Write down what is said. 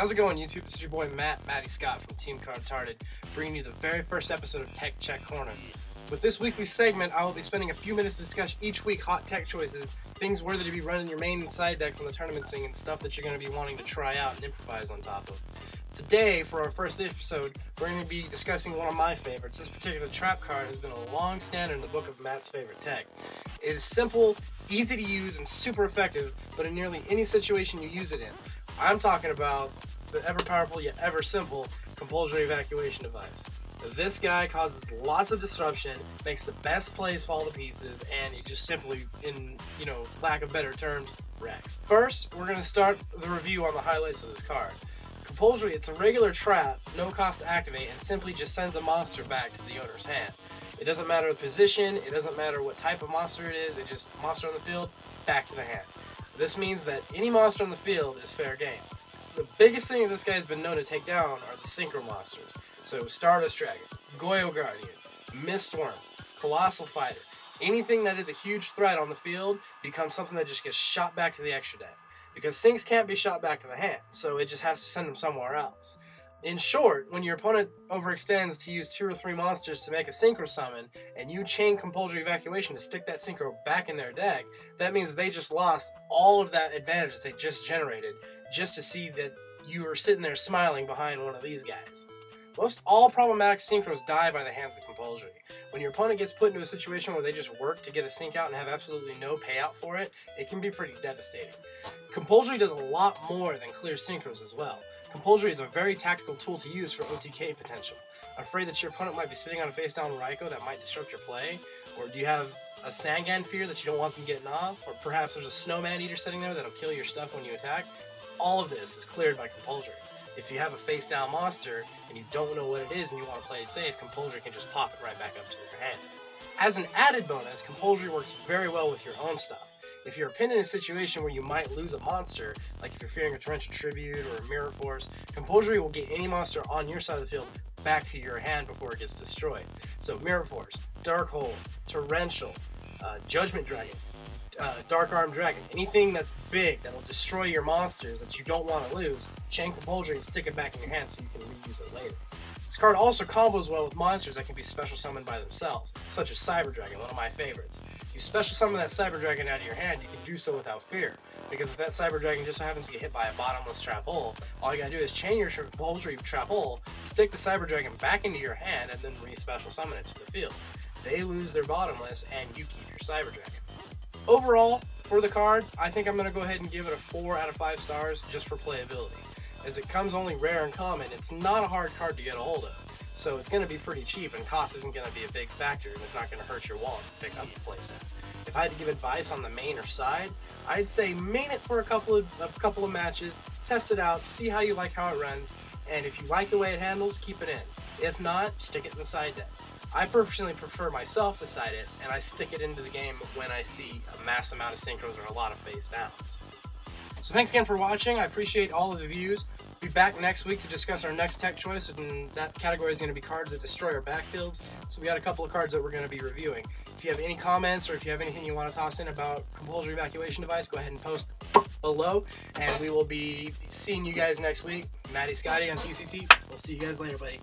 How's it going, YouTube? This is your boy Matty Scott from teamcardtarded, bringing you the very first episode of Tech Check Corner. With this weekly segment, I will be spending a few minutes to discuss each week hot tech choices, things worthy to be running your main and side decks on the tournament scene, and stuff that you're going to be wanting to try out and improvise on top of. Today, for our first episode, we're going to be discussing one of my favorites. This particular trap card has been a long standard in the book of Matt's favorite tech. It is simple, easy to use, and super effective, but in nearly any situation you use it in. I'm talking about the ever-powerful yet ever-simple Compulsory Evacuation Device. This guy causes lots of disruption, makes the best plays fall to pieces, and it just simply, in lack of better terms, wrecks. First, we're going to start the review on the highlights of this card. Compulsory, it's a regular trap, no cost to activate, and simply just sends a monster back to the owner's hand. It doesn't matter the position, it doesn't matter what type of monster it is, it just monster on the field, back to the hand. This means that any monster on the field is fair game. The biggest thing that this guy has been known to take down are the synchro monsters. So Stardust Dragon, Goyo Guardian, Mistworm, Colossal Fighter. Anything that is a huge threat on the field becomes something that just gets shot back to the extra deck. Because syncs can't be shot back to the hand, so it just has to send them somewhere else. In short, when your opponent overextends to use 2 or 3 monsters to make a synchro summon, and you chain Compulsory Evacuation to stick that synchro back in their deck, that means they just lost all of that advantage that they just generated, just to see that you were sitting there smiling behind one of these guys. Most all problematic synchros die by the hands of Compulsory. When your opponent gets put into a situation where they just work to get a sync out and have absolutely no payout for it, it can be pretty devastating. Compulsory does a lot more than clear synchros as well. Compulsory is a very tactical tool to use for OTK potential. I'm afraid that your opponent might be sitting on a face-down Raikou that might disrupt your play, or do you have a Sangan fear that you don't want them getting off, or perhaps there's a Snowman Eater sitting there that'll kill your stuff when you attack? All of this is cleared by Compulsory. If you have a face-down monster and you don't know what it is and you want to play it safe, Compulsory can just pop it right back up to your hand. As an added bonus, Compulsory works very well with your own stuff. If you're pinned in a situation where you might lose a monster, like if you're fearing a Torrential Tribute or a Mirror Force, Compulsory will get any monster on your side of the field back to your hand before it gets destroyed. So Mirror Force, Dark Hole, Torrential, Judgment Dragon, Dark Arm Dragon, anything that's big that'll destroy your monsters that you don't want to lose, chain Compulsory and stick it back in your hand so you can reuse it later. This card also combos well with monsters that can be special summoned by themselves, such as Cyber Dragon, one of my favorites. If you special summon that Cyber Dragon out of your hand, you can do so without fear, because if that Cyber Dragon just so happens to get hit by a bottomless trap hole, all you gotta do is chain your Compulsory trap hole, stick the Cyber Dragon back into your hand, and then re-special summon it to the field. They lose their bottomless, and you keep your Cyber Dragon. Overall, for the card, I think I'm going to go ahead and give it a 4 out of 5 stars just for playability. As it comes only rare and common, it's not a hard card to get a hold of, so it's going to be pretty cheap and cost isn't going to be a big factor and it's not going to hurt your wallet to pick up the playset. If I had to give advice on the main or side, I'd say main it for a couple of matches, test it out, see how you like how it runs, and if you like the way it handles, keep it in. If not, stick it in the side deck. I personally prefer myself to side it, and I stick it into the game when I see a mass amount of synchros or a lot of face downs. So thanks again for watching. I appreciate all of the views. Be back next week to discuss our next tech choice, and that category is going to be cards that destroy our backfields. So we got a couple of cards that we're going to be reviewing. If you have any comments or if you have anything you want to toss in about Compulsory Evacuation Device, go ahead and post below, and we will be seeing you guys next week. Matty Scotty on TCT. We'll see you guys later, buddy.